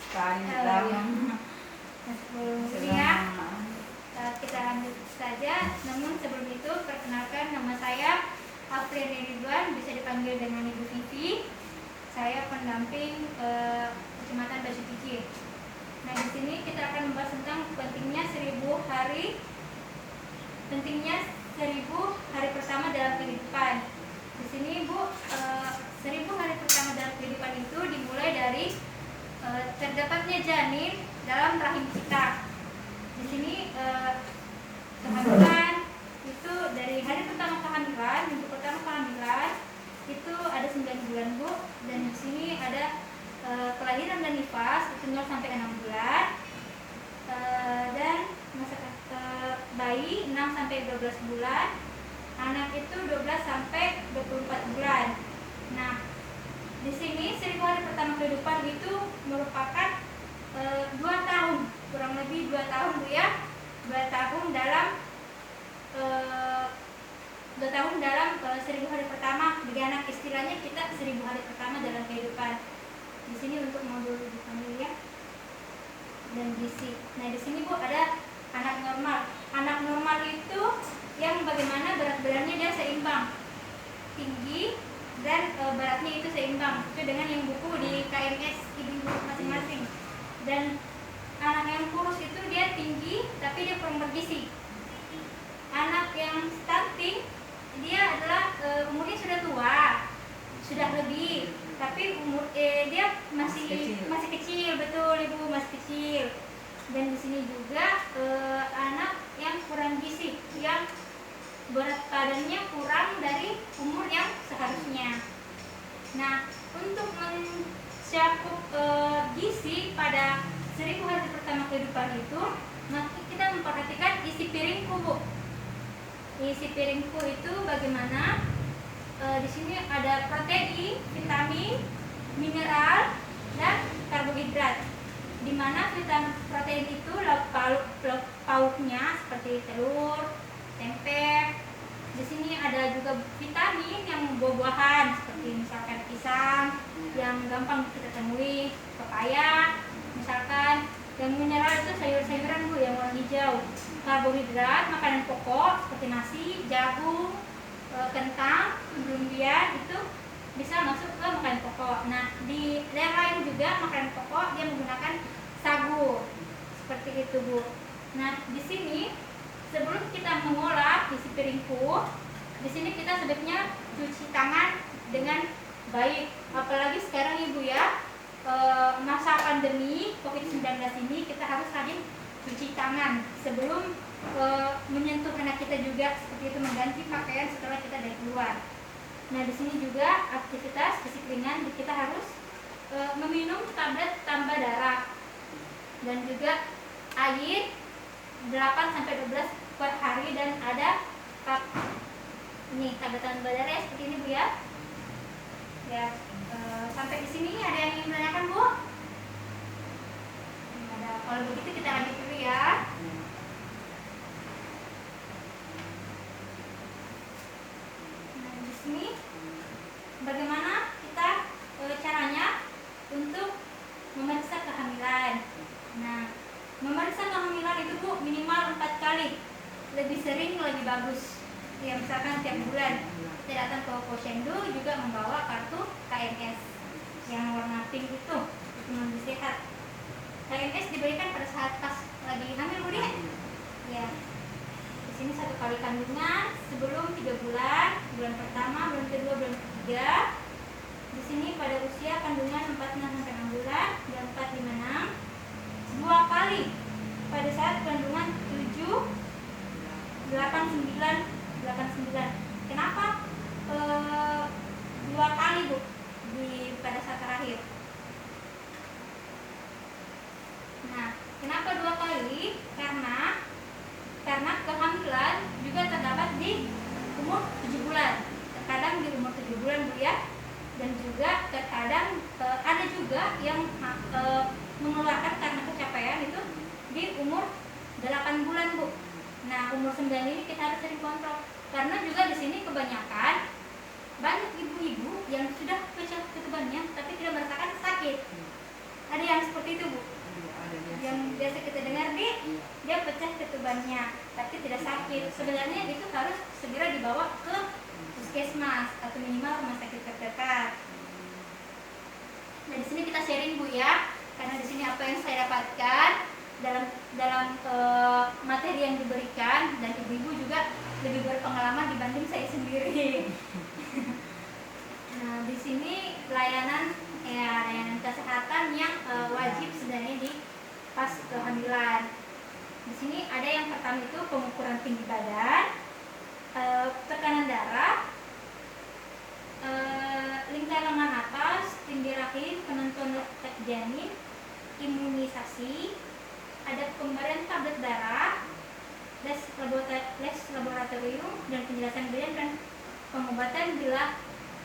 Sebelum ini ya, kita lanjut saja. Namun sebelum itu, perkenalkan nama saya Afriani Ridwan, bisa dipanggil dengan Ibu Vivi. Saya pendamping Kecamatan Batu Kicil. Nah, di sini kita akan membahas tentang pentingnya 1000 hari pertama dalam kehidupan. Di sini Bu, 1000 hari pertama dalam kehidupan itu dimulai dari terdapatnya janin dalam rahim kita. Di sini kehamilan itu dari hari pertama kehamilan, minggu pertama kehamilan itu ada 9 bulan Bu, dan di sini ada kelahiran dan nifas itu 0 sampai 6 bulan, dan masa bayi 6 sampai 12 bulan, anak itu 12 sampai 24 bulan. Nah, di sini 1000 hari pertama kehidupan itu merupakan 2 tahun, kurang lebih 2 tahun Bu ya, 2 tahun dalam 1000 hari pertama bagi anak, istilahnya kita 1000 hari pertama dalam kehidupan. Di sini untuk modul dipanggil ya, dan gizi. Nah, di sini Bu ada anak normal. Anak normal itu yang bagaimana berat badannya dia seimbang, tinggi dan beratnya itu seimbang, itu dengan yang buku di KMS ibu-ibu masing-masing. Dan anak yang kurus itu dia tinggi tapi dia kurang bergizi. Anak yang stunting dia adalah umurnya sudah tua, sudah lebih, tapi dia masih kecil, betul Ibu, masih kecil. Dan di sini juga anak yang kurang gizi, yang berat badannya kurang dari umur yang seharusnya. Nah, untuk mencakup gizi pada 1000 hari pertama kehidupan itu, maka kita memperhatikan isi piringku Bu. Isi piringku itu bagaimana? Di sini ada protein, vitamin, mineral, dan karbohidrat. Di mana vitamin protein itu lauk pauknya seperti telur, tempe. Di sini ada juga vitamin yang buah-buahan seperti misalkan pisang yang gampang kita temui, pepaya misalkan. Yang mineral itu sayur-sayuran Bu yang warna hijau. Karbohidrat makanan pokok seperti nasi, jagung, kentang, umbi-umbian itu bisa masuk ke makanan pokok. Nah, di yang lain juga makanan pokok dia menggunakan sagu. Seperti itu Bu. Nah, di sini sebelum kita mengolah isi piringku, di sini kita sebaiknya cuci tangan dengan baik. Apalagi sekarang Ibu ya, masa pandemi COVID-19 ini kita harus rajin cuci tangan sebelum menyentuh anak kita juga, seperti itu mengganti pakaian setelah kita dari keluar. Nah, di sini juga aktivitas fisik ringan kita harus meminum tablet tambah darah dan juga air 8 sampai 12 per hari, dan ada ini tablet tambah darah ya, seperti ini Bu ya. Ya, sampai di sini ada yang ingin menanyakan Bu? Ada. Kalau begitu kita lanjut dulu ya. Nah, di sini bagaimana kita caranya untuk memeriksa kehamilan. Nah, memeriksa kehamilan itu Bu minimal 4 kali. Lebih sering lebih bagus. Ya, misalkan tiap bulan kita datang ke posyandu juga membawa kartu KMS yang warna pink itu lebih sehat. KMS diberikan pada saat pas lagi hamil Bu ya. Ya. Di sini 1 kali kandungan sebelum 3 bulan, bulan pertama, bulan kedua, bulan ketiga. Di sini pada usia kandungan 46 sampai 6 bulan, bulan 4 5 6. 2 kali pada saat kandungan 7 8 9. Kenapa 2 kali Bu pada saat terakhir? Nah, kenapa 2 kali? Karena kehamilan juga terdapat di umur 7 bulan. Terkadang di umur 7 bulan Bu ya. Dan juga terkadang ada juga yang mengeluarkan karena kecapean itu di umur 8 bulan Bu. Nah, umur 9 ini kita harus sering kontrol, karena juga di sini kebanyakan banyak ibu-ibu yang sudah pecah ketubannya tapi tidak merasakan sakit. Ada yang seperti itu Bu. sakit. Sebenarnya itu harus segera dibawa ke puskesmas atau minimal rumah sakit terdekat. Nah, di sini kita sharing Bu ya, karena di sini apa yang saya dapatkan dalam materi yang diberikan, dan ibu-ibu juga lebih berpengalaman dibanding saya sendiri. Nah, di sini layanan kesehatan yang wajib sebenarnya di pas kehamilan. Di sini ada yang pertama itu pengukuran tinggi badan, tekanan darah, lingkar lengan atas, tinggi rahim, penentuan letak janin, imunisasi, ada pemberian tablet darah, les laboratorium, dan penjelasan klien dan pengobatan bila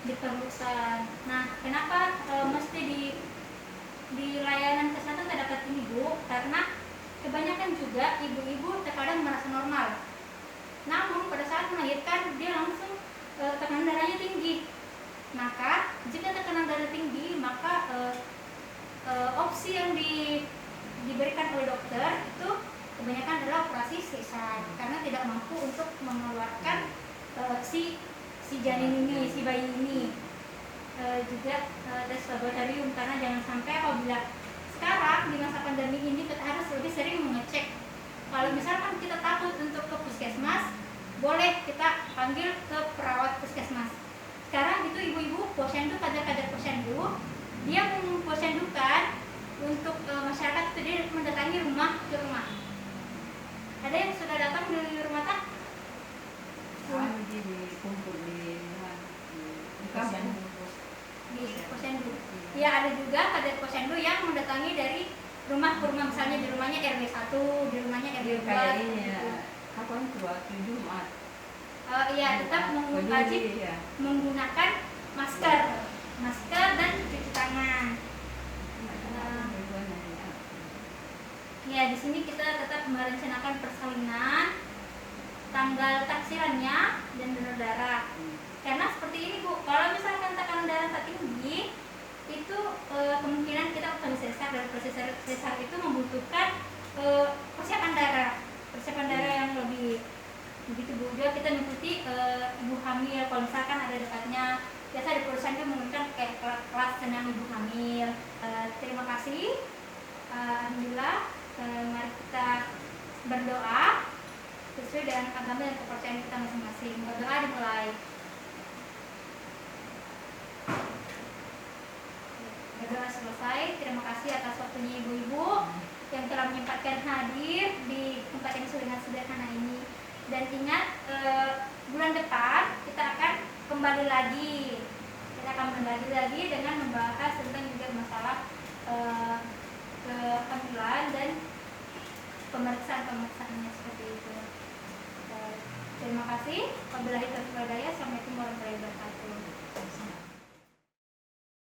diperlukan. Nah, kenapa mesti di layanan kesehatan terdapat ini Bu? Karena kebanyakan juga ibu-ibu terkadang merasa normal, namun pada saat melahirkan dia langsung tekanan darahnya tinggi. Maka jika tekanan darah tinggi, maka opsi yang diberikan oleh dokter itu kebanyakan adalah operasi sesar, karena tidak mampu untuk mengeluarkan si janin ini, si bayi ini. Juga tes laboratorium, karena jangan sampai apabila sekarang di masa pandemi ini kita harus lebih sering mengecek. Kalau misalkan kita takut untuk ke puskesmas, boleh kita panggil ke perawat puskesmas. Sekarang itu ibu-ibu posyandu, kader-kader posyandu, dia memposyandukan untuk masyarakat itu, dia mendatangi rumah ke rumah. Ada yang sudah datang di rumah tak? Di posyandu. Ya, ada juga kader posyandu yang mendatangi dari rumah ke rumah, misalnya di rumahnya RW 1, di rumahnya RW 2. Kayak ini ya, kapan waktu Jumat? Iya, tetap wajib menggunakan masker dan cuci tangan. Ya, di sini kita tetap merencanakan persalinan, tanggal taksirannya, dan donor darah. Karena seperti ini Bu, kalau misalkan tekanan darah tak tinggi, itu kemungkinan kita akan sesar, dan proses sesar itu membutuhkan persiapan darah yang lebih. Begitu Bu, juga kita mengikuti ibu hamil. Kalau misalkan ada dekatnya, biasa di perusahaan itu menggunakan kayak kelas senam ibu hamil. Terima kasih. Alhamdulillah, mari kita berdoa sesuai dengan agama dan kepercayaan kita masing-masing. Berdoa dimulai. Berdoa selesai. Terima kasih atas waktunya ibu-ibu yang telah menyempatkan hadir di tempat yang sangat sederhana ini. Dan ingat, bulan depan kita akan kembali lagi. Dengan membahas tentang juga masalah kehamilan dan pemeriksaannya seperti itu. Terima kasih. Wabillahi taufiq wal hidayah. Assalamualaikum warahmatullahi wabarakatuh.